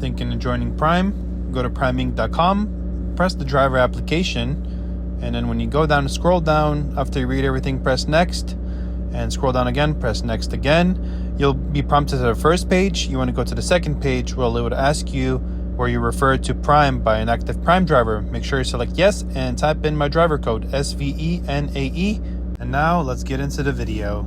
thinking of joining Prime, go to primeinc.com, press the driver application, and then when you go down, scroll down, after you read everything, press next, and scroll down again, press next again. You'll be prompted to the first page. You want to go to the second page where it would ask you where you refer to Prime by an active Prime driver. Make sure you select yes and type in my driver code, SVENAE. And now let's get into the video.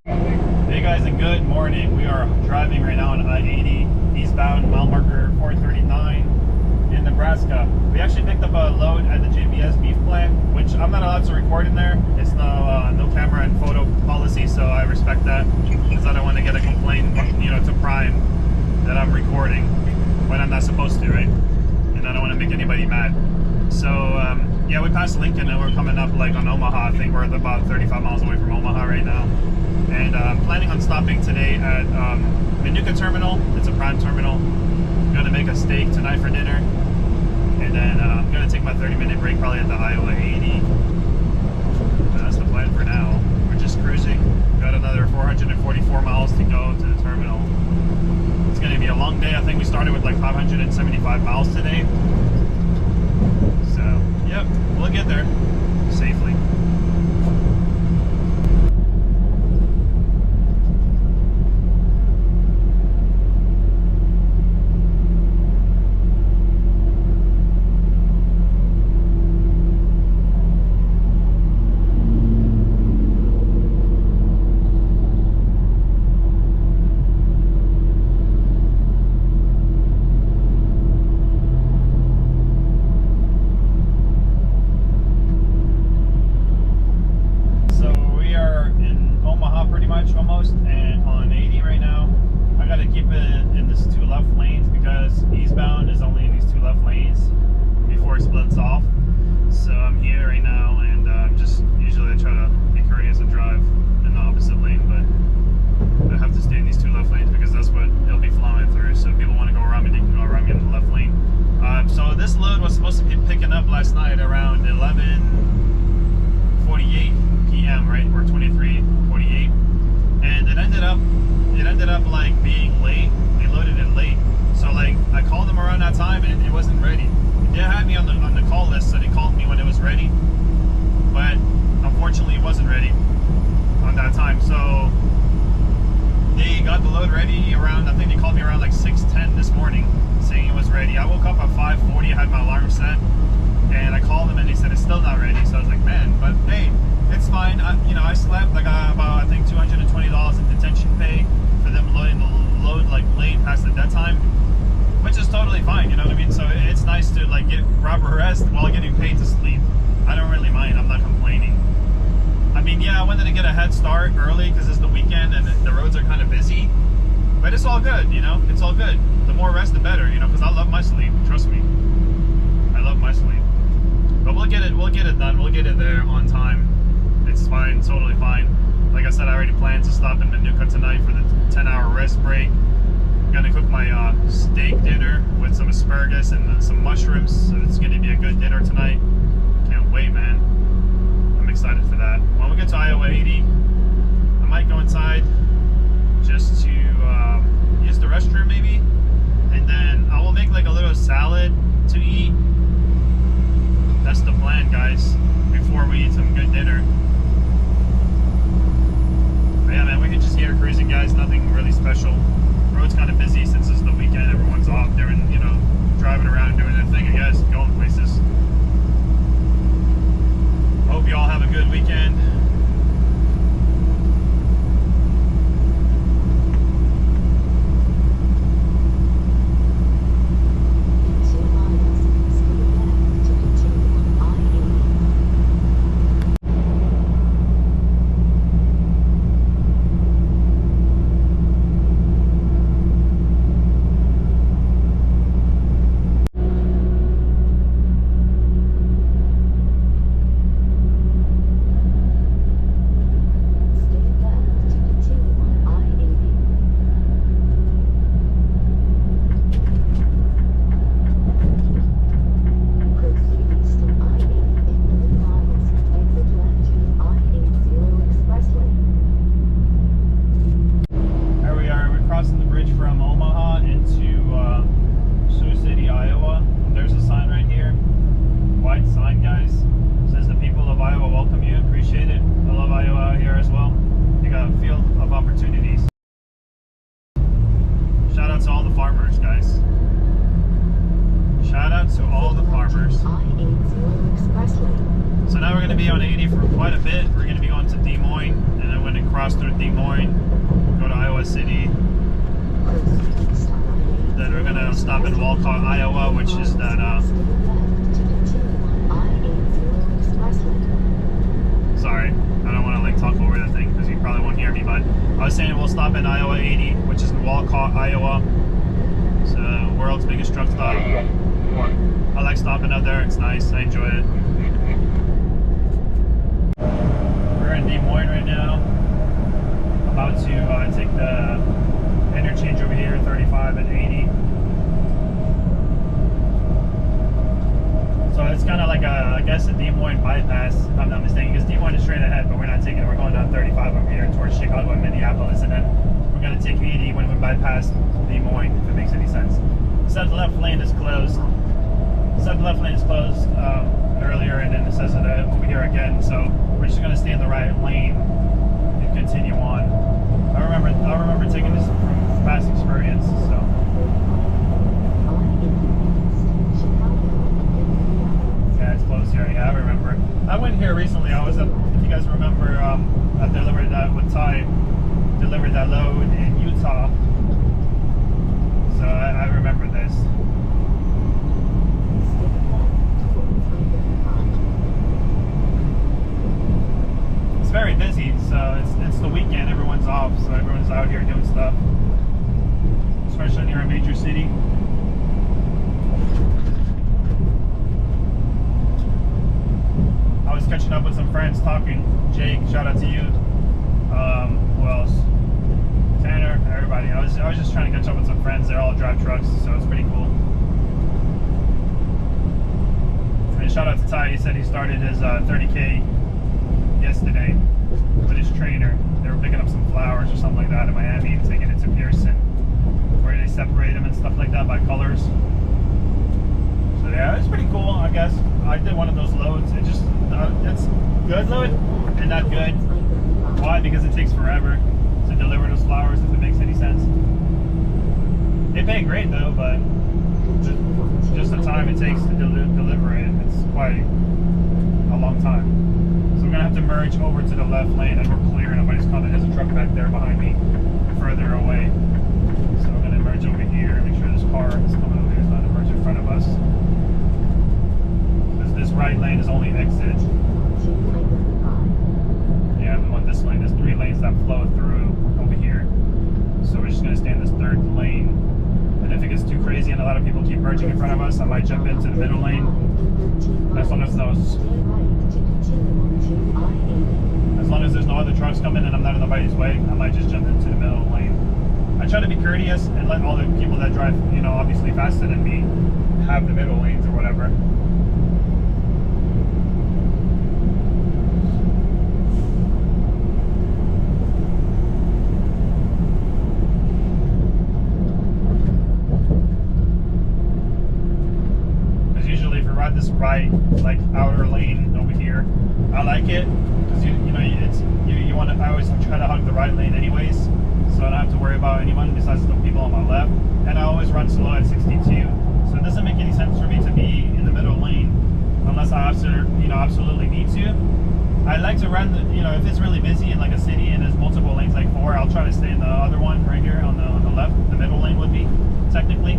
Hey guys, and good morning. We are driving right now on I-80 eastbound, mile marker 439 in Nebraska. We actually picked up a load at the JBS beef plant, which I'm not allowed to record in there. It's no camera and photo policy, so I respect that because I don't want to get a complaint, to Prime that I'm recording when I'm not supposed to, right? And I don't want to make anybody mad. So yeah, we passed Lincoln and we're coming up like on Omaha. I think we're about 35 miles away from Omaha right now. And I'm planning on stopping today at Minooka terminal. It's a Prime terminal. I'm gonna make a steak tonight for dinner. And then I'm gonna take my 30-minute break probably at the Iowa 80. That's the plan for now. We're just cruising. Got another 444 miles to go to the terminal. It's gonna be a long day. I think we started with like 575 miles today. So, yep, we'll get there safely. Almost, and on 80 right now. I got to keep it in this 2 left lanes because eastbound is only in these 2 left lanes before it splits off. So I'm here right now, and just usually I try to be courteous and drive in the opposite lane, but I have to stay in these 2 left lanes because that's what it'll be flowing through. So if people want to go around me, they can go around me in the left lane. So this load was supposed to be picking up last night around 11:48 p.m. right, or 23:48. And it ended up like being late. They loaded it late. So like I called them around that time and it wasn't ready. They had me on the call list, so they called me when it was ready. But unfortunately it wasn't ready on that time. So they got the load ready around, I think they called me around like 6:10 this morning saying it was ready. I woke up at 5:40, I had my alarm set, and I called them and they said it's still not ready. So I was like, man, but hey, it's fine. I slept. I got about, I think, $220 in detention pay for them loading the load like late past the dead time, which is totally fine. You know what I mean? So it's nice to like get proper rest while getting paid to sleep. I don't really mind. I'm not complaining. I mean, yeah, I wanted to get a head start early because it's the weekend and the roads are kind of busy, but it's all good. It's all good. The more rest, the better. Because I love my sleep. Trust me, I love my sleep. But we'll get it done. We'll get it there on time. It's fine, totally fine. Like I said, I already planned to stop in Minooka tonight for the 10-hour rest break. I'm gonna cook my steak dinner with some asparagus and some mushrooms. So it's gonna be a good dinner tonight. Can't wait, man. I'm excited for that. When we get to Iowa 80, I might go inside just to use the restroom maybe. And then I will make like a little salad to eat. That's the plan, guys, before we eat some good dinner. Yeah, man, we can just hear cruising, guys. Nothing really special. Road's kind of busy since it's the weekend. Everyone's off doing, driving around and doing their thing, I guess, going places. Hope you all have a good weekend. farmers, guys. Shout out to all the farmers. So now we're going to be on 80 for quite a bit. We're going to be going to Des Moines, and then we're going to cross through Des Moines, go to Iowa City. Then we're going to stop in Walcott, Iowa, which is that sorry, I don't want to like talk over the thing because you probably won't hear me, but I was saying we'll stop in Iowa 80, which is in Walcott, Iowa. It's the world's biggest truck stop. I like stopping out there. It's nice. I enjoy it. We're in Des Moines right now. About to take the interchange over here, 35 and 80. So it's kind of like a, I guess, a Des Moines bypass, if I'm not mistaken, because Des Moines is straight ahead, but we're not taking it. We're going down 35 over here towards Chicago and Minneapolis, and then we're going to take 80 when we bypass Des Moines, if it makes any sense. It said the left lane is closed. Earlier, and then it says it over here again. So we're just going to stay in the right lane and continue on. I remember taking this from past experience. So. Yeah, it's closed here. Yeah, I remember. I went here recently. I was at, if you guys remember, I delivered that with Ty. Delivered that load in Utah. So I remember this. Very busy, so it's the weekend, everyone's off, so everyone's out here doing stuff, especially near a major city. I was catching up with some friends talking. Jake, shout out to you. Who else? Tanner, everybody. I was just trying to catch up with some friends. They all drive trucks, so it's pretty cool. And shout out to Ty. He said he started his 30K yesterday with his trainer. They were picking up some flowers or something like that in Miami and taking it to Pearson, where they separate them and stuff like that by colors. So yeah, it's pretty cool, I guess. I did one of those loads. It just it's good load and not good. Why? Because it takes forever to deliver those flowers, if it makes any sense. They pay great though, but just the time it takes to deliver it, it's quite a long time. So we're gonna have to merge over to the left lane, and we're clear. Nobody's coming. There's a truck back there behind me, further away. So we're gonna merge over here and make sure this car is coming over here. It's not to merge in front of us. This right lane is only exit. Yeah, we want this lane. There's 3 lanes that flow through over here. So we're just gonna stay in this 3rd lane. And if it gets too crazy and a lot of people keep merging in front of us, I might jump into the middle lane. As long as there's no other trucks coming and I'm not in nobody's way, I might just jump into the middle lane. I try to be courteous and let all the people that drive, you know, obviously faster than me, have the middle lanes or whatever. Because usually if you ride this right, like outer lane over here, I like it because you want to. I always try to hug the right lane anyways, so I don't have to worry about anyone besides the people on my left. And I always run slow at 62, so it doesn't make any sense for me to be in the middle lane unless I absolutely need to. I like to run if it's really busy in like a city and there's multiple lanes, like 4, I'll try to stay in the other one right here on the left. The middle lane would be technically,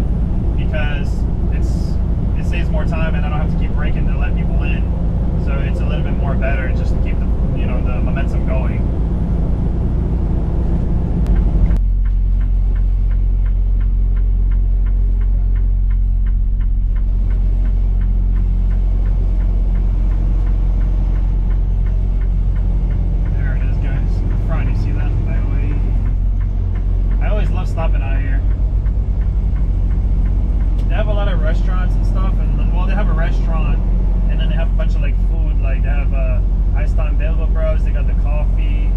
because it saves more time and I don't have to keep braking to let people in. So it's a little bit more better just to keep the the momentum going. There it is, guys. In the front, you see that highway? I always love stopping out here. They have a lot of restaurants and stuff, and well, they have a restaurant. And then they have a bunch of like food, like they have Iced on Bagel Bros, they got the coffee,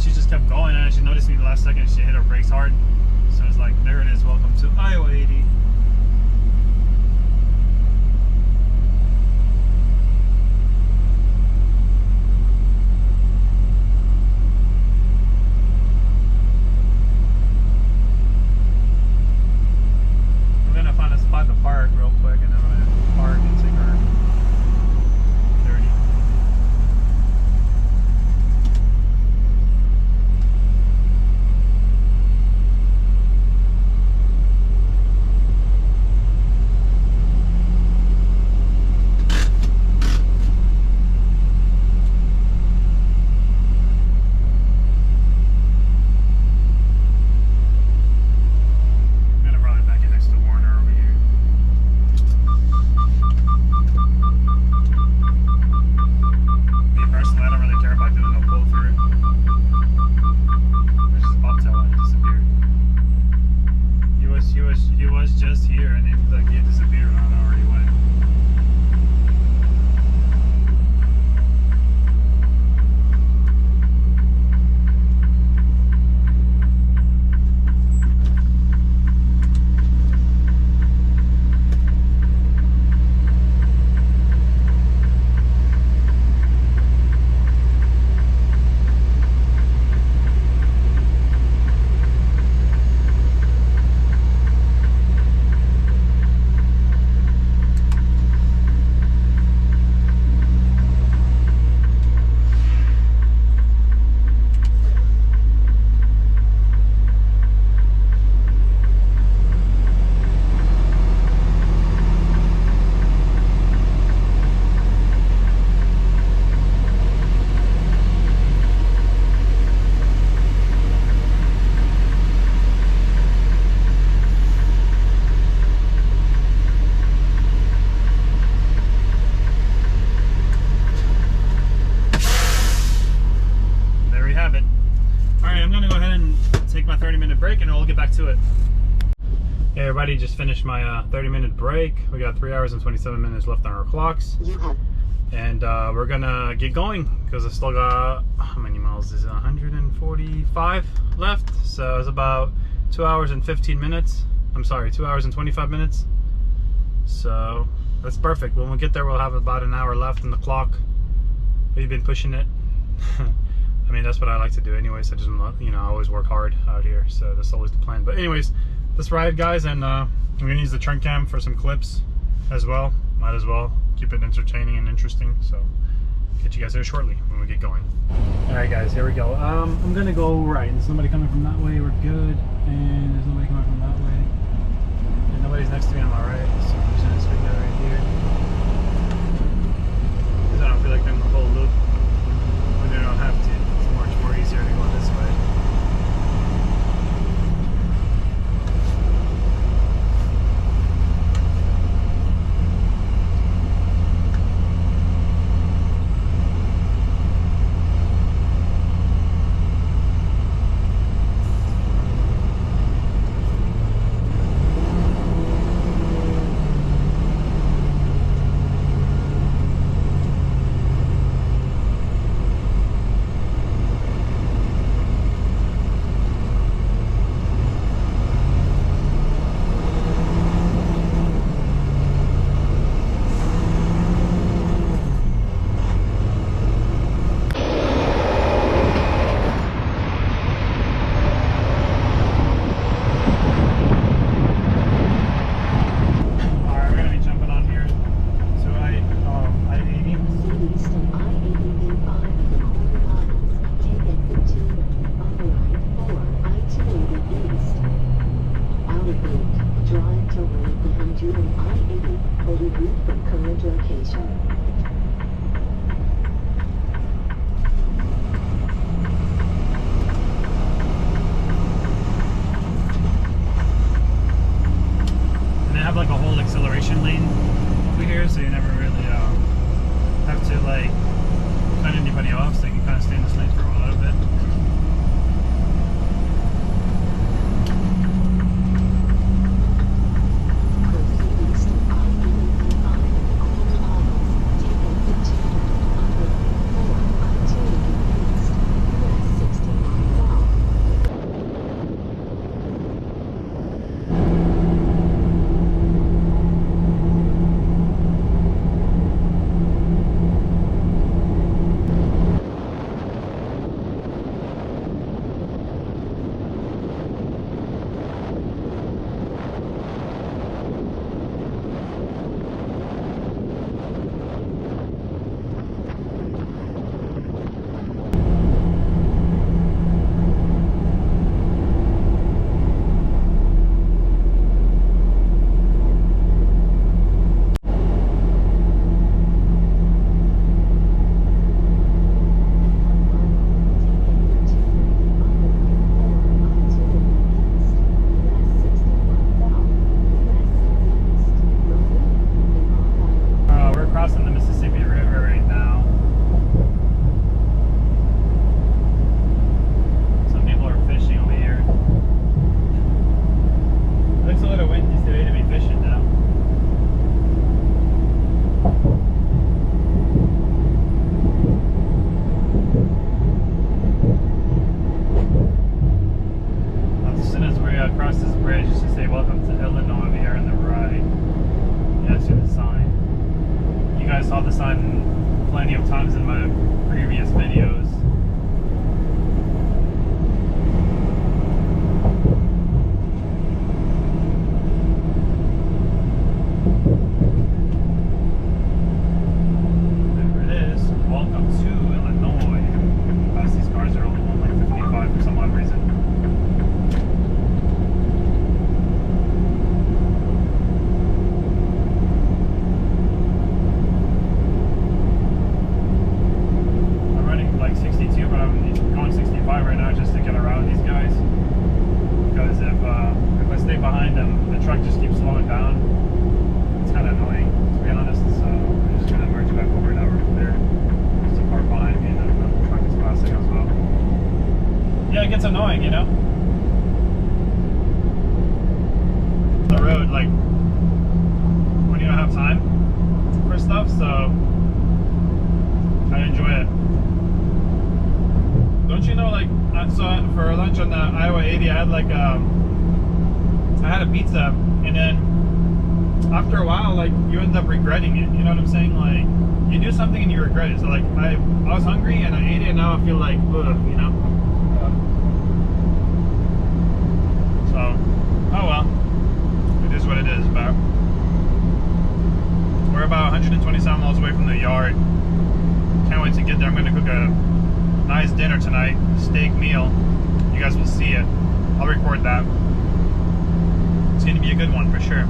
and she just kept going, and she noticed me the last second. She hit her brakes hard, so it's like, there it is. Welcome to Iowa 80. I'm gonna find a spot to park real quick, and I'm gonna park and take her 30. He was just here, and it, like, he disappeared. I don't know where he went. My 30-minute break, and we'll get back to it. Hey everybody, just finished my 30-minute break. We got 3 hours and 27 minutes left on our clocks, and we're gonna get going because I still got, how many miles is it? 145 left, so it's about 2 hours and 15 minutes. I'm sorry, 2 hours and 25 minutes. So that's perfect. When we get there, we'll have about an hour left on the clock. We've been pushing it. I mean, that's what I like to do anyways. I just, you know, I always work hard out here, so that's always the plan. But anyways, let's ride, guys, and I'm gonna use the trunk cam for some clips as well. Might as well keep it entertaining and interesting. So get you guys there shortly when we get going. All right, guys, here we go. I'm gonna go right. There's nobody coming from that way. We're good, and there's nobody coming from that way, and nobody's next to me on my right. So I'm just gonna swing that right here because I don't feel like doing the whole loop when I don't have to. More easier to go this way. truck just keeps slowing down. It's kind of annoying, to be honest. So I'm just gonna merge back over now right there. There's a car behind me, and then the truck is passing as well. Yeah, it gets annoying, you know. The road, like when you don't have time for stuff, so I enjoy it. Don't you know, like, so for lunch on the Iowa 80, I had like I had a pizza, and then after a while, like, you end up regretting it. You know what I'm saying? Like, you do something and you regret it. So like, I was hungry and I ate it, and now I feel like, ugh, you know. So, oh well, it is what it is. But we're about 127 miles away from the yard. Can't wait to get there. I'm gonna cook a nice dinner tonight, steak meal. You guys will see it. I'll record that. It's gonna be a good one for sure.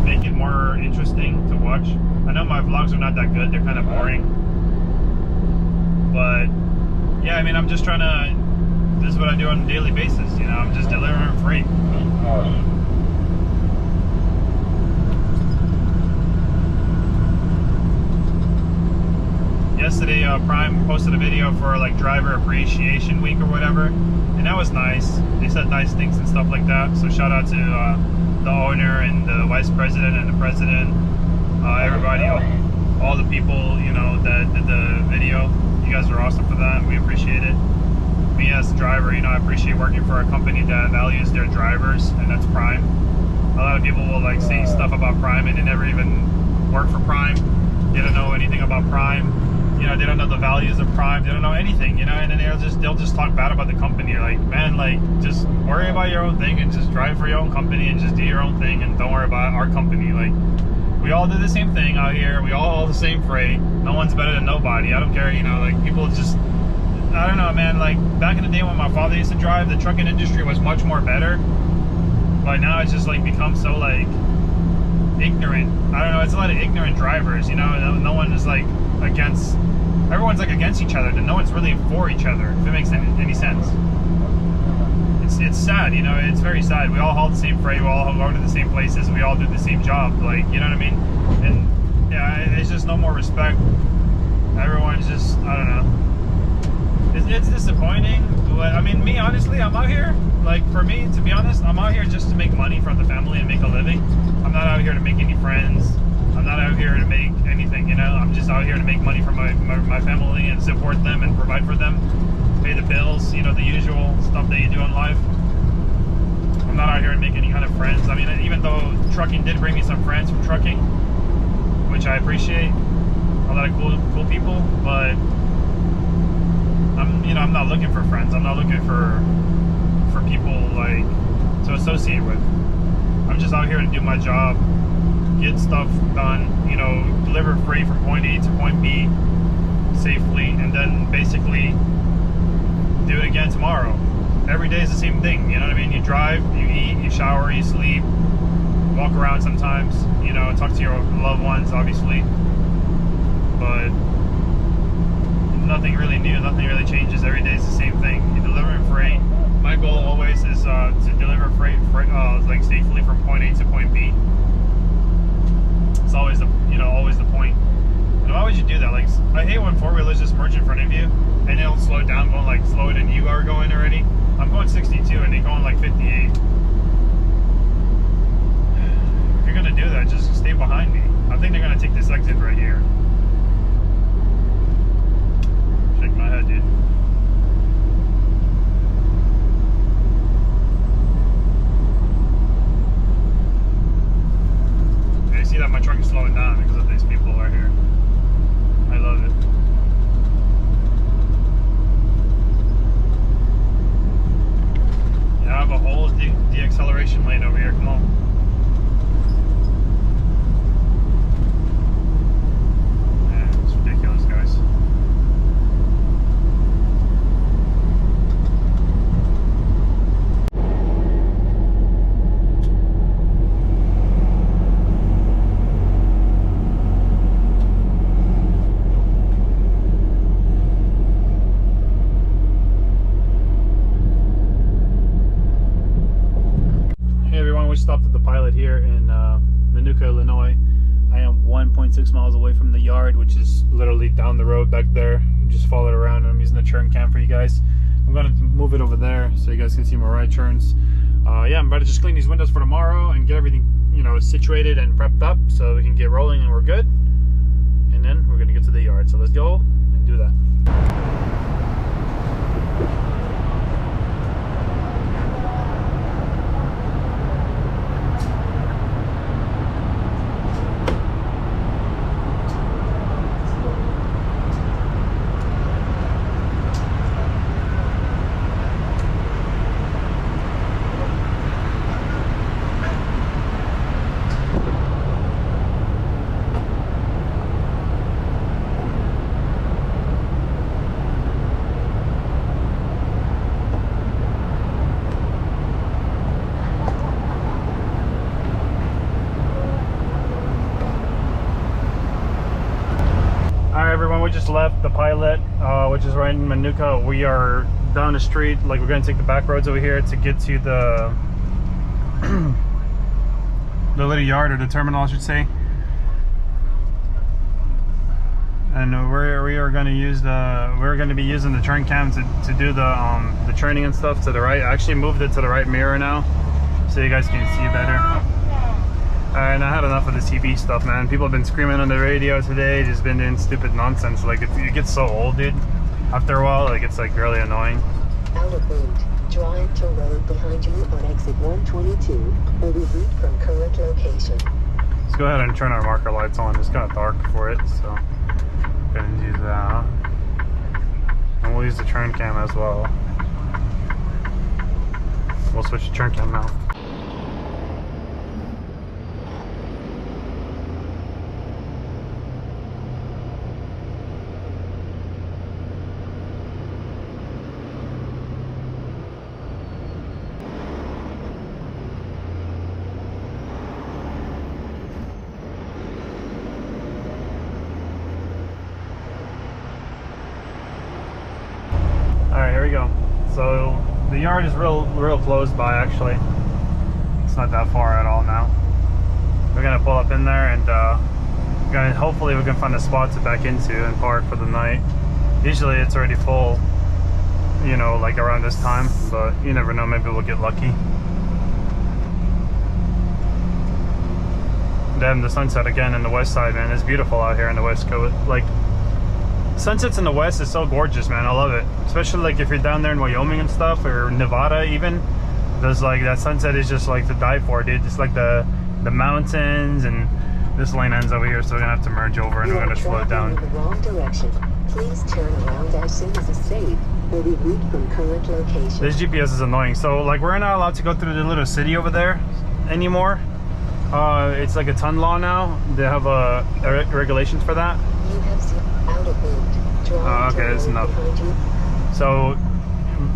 Make it more interesting to watch. I know my vlogs are not that good, they're kind of boring. But yeah, I mean, I'm just trying to, this is what I do on a daily basis, you know, I'm just delivering free. Yesterday, Prime posted a video for like Driver Appreciation Week or whatever, and that was nice. They said nice things and stuff like that, so shout out to the owner and the vice president and the president, everybody, all the people, you know, that did the video. You guys are awesome for that. We appreciate it. Me as a driver, you know, I appreciate working for a company that values their drivers, and that's Prime. A lot of people will like say stuff about Prime and they never even work for Prime. They don't know anything about Prime. You know, they don't know the values of Prime. They don't know anything, you know, and then they'll just talk bad about the company. Like, man, like, just worry about your own thing and just drive for your own company and just do your own thing and don't worry about our company. Like, we all do the same thing out here. We all haul the same freight. No one's better than nobody. I don't care, you know, like, people just, I don't know, man, like, back in the day when my father used to drive, the trucking industry was much more better. But now it's just, like, become so, like, ignorant. I don't know, it's a lot of ignorant drivers, you know. No one is, like, against, everyone's, like, against each other. No one's really for each other, if it makes any sense. It's sad, you know, it's very sad. We all haul the same freight, we all go to the same places, we all do the same job, like, you know what I mean? And yeah, it's just no more respect. Everyone's just, I don't know. It's disappointing, but I mean, me, honestly, I'm out here, like, for me, to be honest, I'm out here just to make money from the family and make a living. I'm not out here to make any friends. I'm not out here to make anything, you know. I'm just out here to make money for my family and support them and provide for them, pay the bills, you know, the usual stuff that you do in life. I'm not out here to make any kind of friends. I mean, even though trucking did bring me some friends from trucking, which I appreciate, a lot of cool people, but I'm not looking for friends. I'm not looking for people, like, to associate with. I'm just out here to do my job, get stuff done, you know, deliver freight from point A to point B safely, and then basically do it again tomorrow. Every day is the same thing, you know what I mean? You drive, you eat, you shower, you sleep, walk around sometimes, you know, talk to your loved ones, obviously, but nothing really new, nothing really changes. Every day is the same thing. You're delivering freight. My goal always is to deliver freight like safely from point A to point B. It's always the, you know, always the point. And why would you do that? Like, I hate when four-wheelers just merge in front of you and they don't slow down, going like slower than you are going already. I'm going 62 and they're going like 58. If you're gonna do that, just stay behind me. I think they're gonna take this exit right here. Shake my head, dude. You see that my truck is slowing down because of these people right here. I love it. Yeah, I have a whole de-acceleration lane over here. Come on. pilot here in Minooka, Illinois. I am 1.6 miles away from the yard, which is literally down the road back there. Just follow it around, and I'm using the churn cam for you guys. I'm going to move it over there so you guys can see my ride churns. Yeah, I'm about to just clean these windows for tomorrow and get everything, you know, situated and prepped up so we can get rolling and we're good. And then we're going to get to the yard. So let's go and do that. We just left the pilot, which is right in Minooka. We are down the street, like we're going to take the back roads over here to get to the the little yard, or the terminal I should say. And we are going to use we're going to be using the churn cam to do the churning and stuff to the right. I actually moved it to the right mirror now so you guys can see better. And I had enough of this TV stuff, man. People have been screaming on the radio today, just been doing stupid nonsense. Like, it gets so old, dude. After a while, like, it's like really annoying. Out of route. Drive to road behind you on exit 122. Will be route from current location. Let's go ahead and turn our marker lights on. It's kind of dark for it, so I'm gonna use that. And we'll use the churn cam as well. We'll switch to churn cam now. Alright, here we go. So the yard is real close by, actually. It's not that far at all now. We're gonna pull up in there and hopefully we can find a spot to back into and park for the night. Usually it's already full, you know, like around this time, but you never know, maybe we'll get lucky. Then the sunset again in the west side, man. It's beautiful out here in the west coast. Like, sunsets in the west is so gorgeous, man. I love it, especially like if you're down there in Wyoming and stuff, or Nevada even. There's like that sunset is just like to die for, dude. Just like the mountains, and this lane ends over here, so we're gonna have to merge over and we're gonna slow it down. In the wrong direction. Please turn around as soon as it's safe. Will be route from current location. This GPS is annoying. So like we're not allowed to go through the little city over there anymore. It's like a ton law now. They have regulations for that. You have out of route. Drive okay, that's enough. So,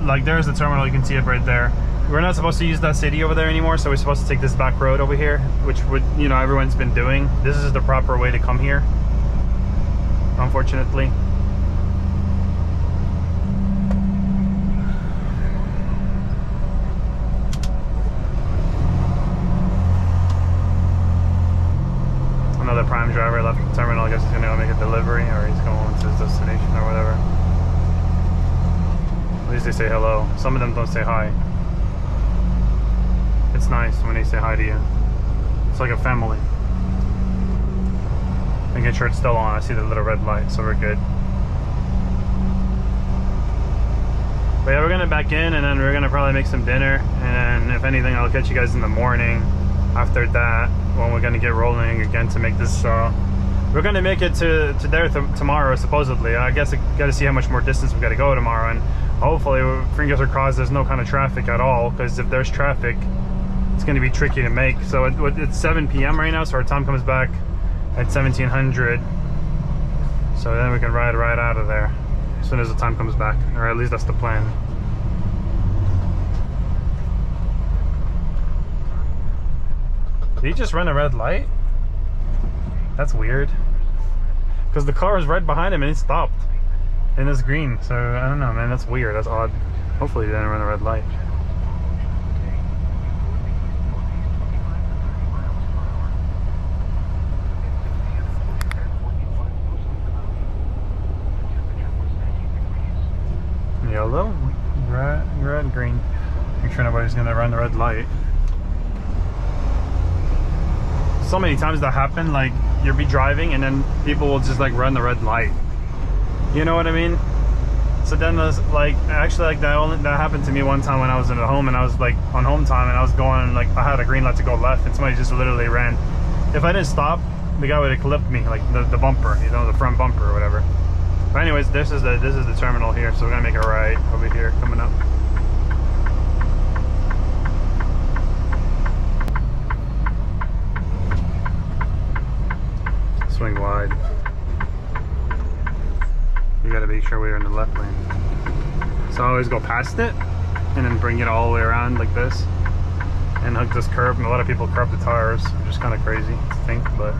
like, there's the terminal. You can see it right there. We're not supposed to use that city over there anymore, so we're supposed to take this back road over here, which would, you know, everyone's been doing. This is the proper way to come here, unfortunately. Another prime driver left the terminal. I guess he's gonna go make a delivery, or he's going to his destination or whatever. At least they say hello. Some of them don't say hi. It's nice when they say hi to you. It's like a family. Making sure it's still on. I see the little red light, so we're good. But yeah, we're gonna back in, and then we're gonna probably make some dinner, and then if anything, I'll catch you guys in the morning after that, when we're gonna get rolling again to make this. We're gonna make it to there tomorrow, supposedly. I guess I gotta see how much more distance we gotta go tomorrow, and hopefully, fingers are crossed, there's no kind of traffic at all, because if there's traffic, it's gonna be tricky to make. So it's 7 p.m. right now, so our time comes back at 1700. So then we can ride right out of there as soon as the time comes back, or at least that's the plan. Did he just run a red light? That's weird. Because the car was right behind him and it stopped. And it's green. So I don't know, man. That's weird. That's odd. Hopefully he didn't run a red light. yellow, red, green. Make sure nobody's gonna run the red light. So many times that happen, like you'll be driving and then people will just like run the red light. You know what I mean? So then there's like, actually like that happened to me one time when I was at home and I was like on home time and I was going like, I had a green light to go left and somebody just literally ran. If I didn't stop, the guy would have clipped me, like the bumper, you know, the front bumper or whatever. But anyways, this is the terminal here, so we're gonna make a right over here coming up. Swing wide. You gotta make sure we're in the left lane. So I always go past it and then bring it all the way around like this and hook this curb. And a lot of people curb the tires, which is kind of crazy to think, but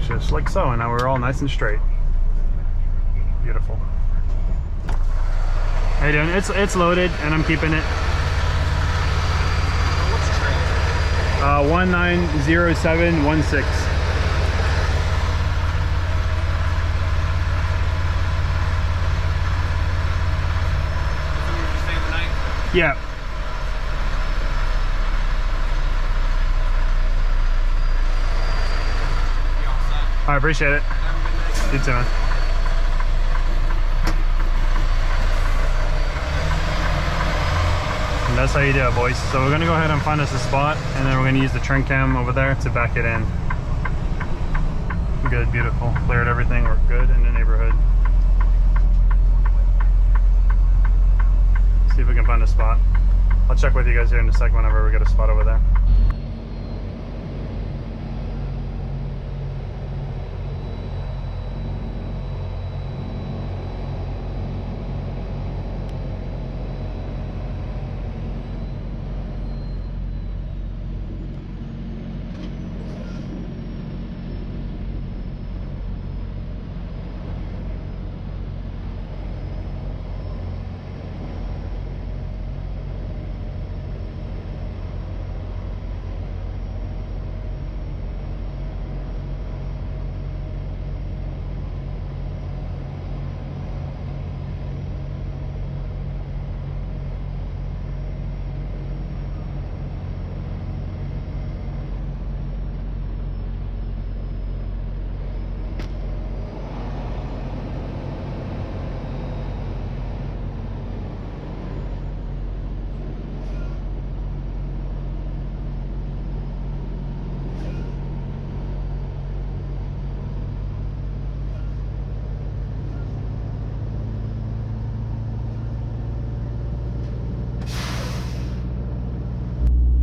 just like so. And now we're all nice and straight. Beautiful. How you doing? It's loaded and I'm keeping it. What's the trailer? 190716. Yeah. I appreciate it. You too, man. And that's how you do it, boys. So we're gonna go ahead and find us a spot, and then we're gonna use the trunk cam over there to back it in. Good, beautiful. Cleared everything. We're good in the neighborhood. See if we can find a spot. I'll check with you guys here in a sec whenever we get a spot over there.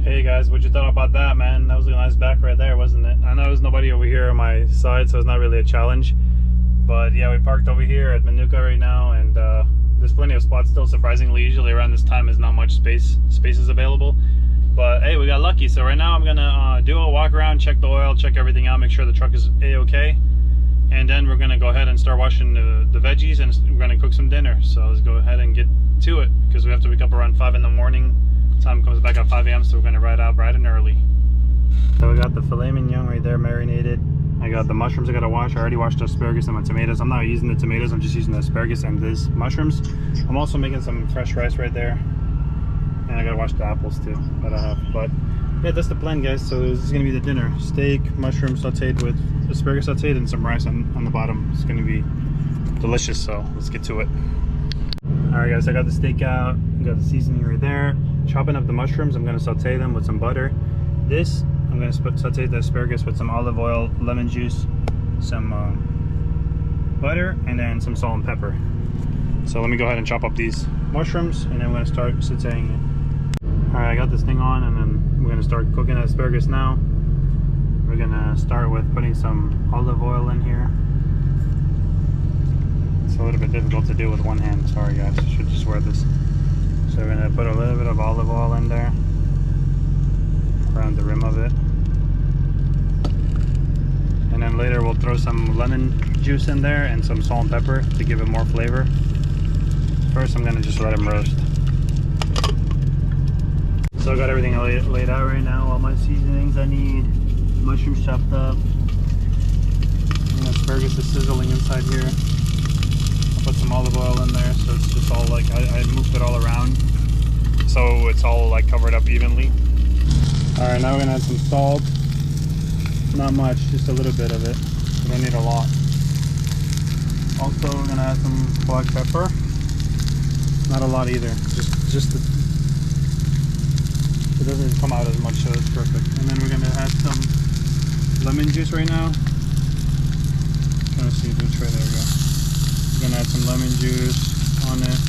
Hey guys, what you thought about that, man? That was a nice back right there, wasn't it? I know there's nobody over here on my side, so it's not really a challenge. But yeah, we parked over here at Minooka right now, and there's plenty of spots still, surprisingly. Usually around this time is not much spaces available. But hey, we got lucky. So right now I'm gonna do a walk around, check the oil, check everything out, make sure the truck is a-okay. And then we're gonna go ahead and start washing the veggies, and we're gonna cook some dinner. So let's go ahead and get to it, because we have to wake up around 5 in the morning. Time comes back at 5 a.m. so we're gonna ride out bright and early. So we got the filet mignon right there marinated. I got the mushrooms I gotta wash. I already washed the asparagus and my tomatoes. I'm not using the tomatoes, I'm just using the asparagus and these mushrooms. I'm also making some fresh rice right there. And I gotta wash the apples too that I have. But yeah, that's the plan, guys. So this is gonna be the dinner. Steak, mushroom sauteed with asparagus sauteed, and some rice on the bottom. It's gonna be delicious, so let's get to it. Alright guys, I got the steak out, got the seasoning right there. Chopping up the mushrooms, I'm gonna saute them with some butter. This, I'm gonna saute the asparagus with some olive oil, lemon juice, some butter, and then some salt and pepper. So let me go ahead and chop up these mushrooms, and then I'm gonna start sauteing it. Alright, I got this thing on, and then we're gonna start cooking the asparagus now. We're gonna start with putting some olive oil in here. It's a little bit difficult to do with one hand, sorry guys, I should just wear this. So we're going to put a little bit of olive oil in there, around the rim of it. And then later we'll throw some lemon juice in there and some salt and pepper to give it more flavor. First I'm going to just let them roast. So I got everything laid out right now, all my seasonings I need. Mushrooms chopped up. And asparagus is sizzling inside here. I'll put some olive oil in there. like I moved it all around so it's all like covered up evenly. All right, now we're gonna add some salt. Not much, just a little bit of it. We don't need a lot. Also, we're gonna add some black pepper. Not a lot either. Just it doesn't come out as much, so it's perfect. And then we're gonna add some lemon juice right now. Trying to see which way. There we go. We're gonna add some lemon juice on it.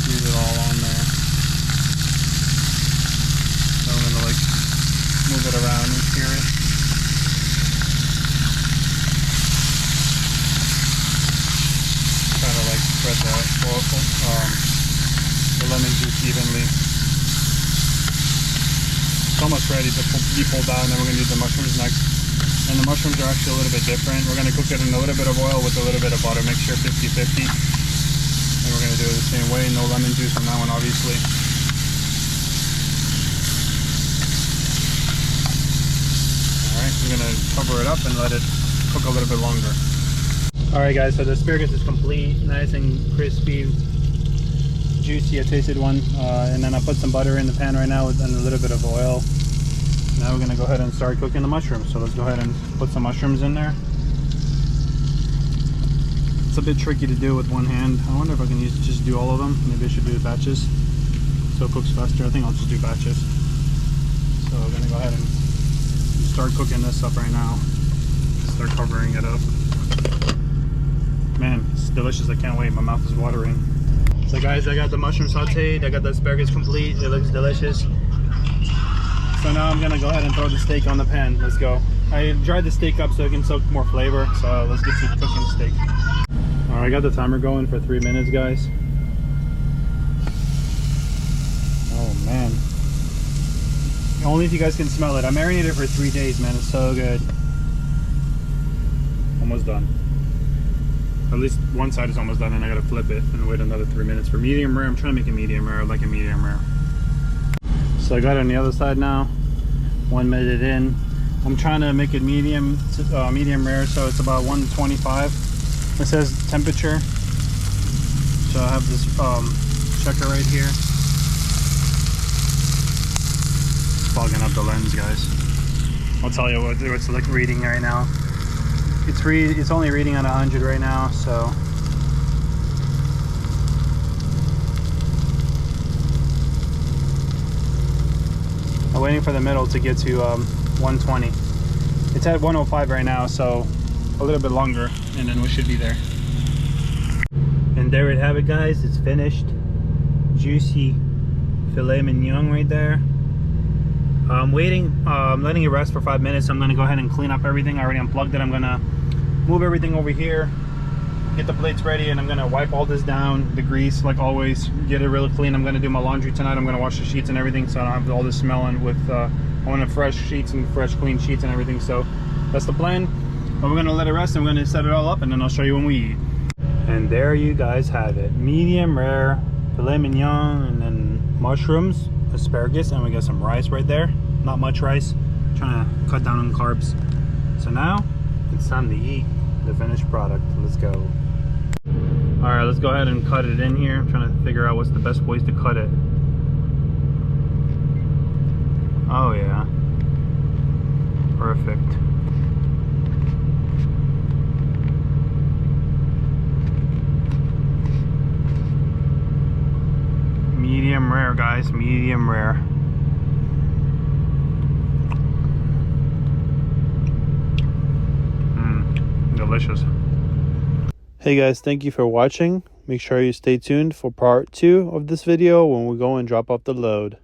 Squeeze it all on there. Then we're gonna like move it around and stir it. Try to like spread the lemon juice evenly. It's almost ready to be pulled out, and then we're gonna do the mushrooms next. And the mushrooms are actually a little bit different. We're gonna cook it in a little bit of oil with a little bit of butter, make sure 50-50. And we're gonna do it the same way. No lemon juice on that one, obviously. Alright, we're gonna cover it up and let it cook a little bit longer. Alright guys, so the asparagus is complete, nice and crispy, juicy. I tasted one, and then I put some butter in the pan right now and a little bit of oil. Now we're gonna go ahead and start cooking the mushrooms. So let's go ahead and put some mushrooms in there. It's a bit tricky to do with one hand. I wonder if I can just do all of them. Maybe I should do batches so it cooks faster. I think I'll just do batches. So we're gonna go ahead and start cooking this up right now. Start covering it up. Man, it's delicious. I can't wait. My mouth is watering. So guys, I got the mushroom sauteed. I got the asparagus complete. It looks delicious. So now I'm gonna go ahead and throw the steak on the pan. Let's go. I dried the steak up so it can soak more flavor. So let's get to cooking the steak. All right, I got the timer going for 3 minutes, guys. Oh man. Only if you guys can smell it. I marinated it for 3 days, man. It's so good. Almost done. At least one side is almost done, and I gotta flip it and wait another 3 minutes for medium rare. I'm trying to make it medium rare. I like a medium rare. So I got it on the other side now. 1 minute in. I'm trying to make it medium rare, so it's about 125. It says temperature. So I have this checker right here. It's fogging up the lens, guys. I'll tell you what it's like reading right now. It's only reading at 100 right now, so I'm waiting for the middle to get to 120. It's at 105 right now, so a little bit longer, and then we should be there. And there we have it, guys. It's finished. Juicy filet mignon right there. I'm waiting, letting it rest for 5 minutes. I'm gonna go ahead and clean up everything. I already unplugged it. I'm gonna move everything over here, get the plates ready, and I'm gonna wipe all this down, the grease, like always, get it really clean. I'm gonna do my laundry tonight. I'm gonna wash the sheets and everything, so I don't have all this smelling with, I want fresh sheets and fresh clean sheets and everything. So that's the plan. But we're gonna let it rest, and we're gonna set it all up, and then I'll show you when we eat. And there you guys have it. Medium rare filet mignon, and then mushrooms, asparagus, and we got some rice right there. Not much rice. I'm trying to cut down on carbs. So now it's time to eat the finished product. Let's go. All right, let's go ahead and cut it in here. I'm trying to figure out what's the best ways to cut it. Oh yeah, perfect. Medium rare, guys, medium rare. Delicious. Hey guys, thank you for watching. Make sure you stay tuned for part 2 of this video when we go and drop off the load.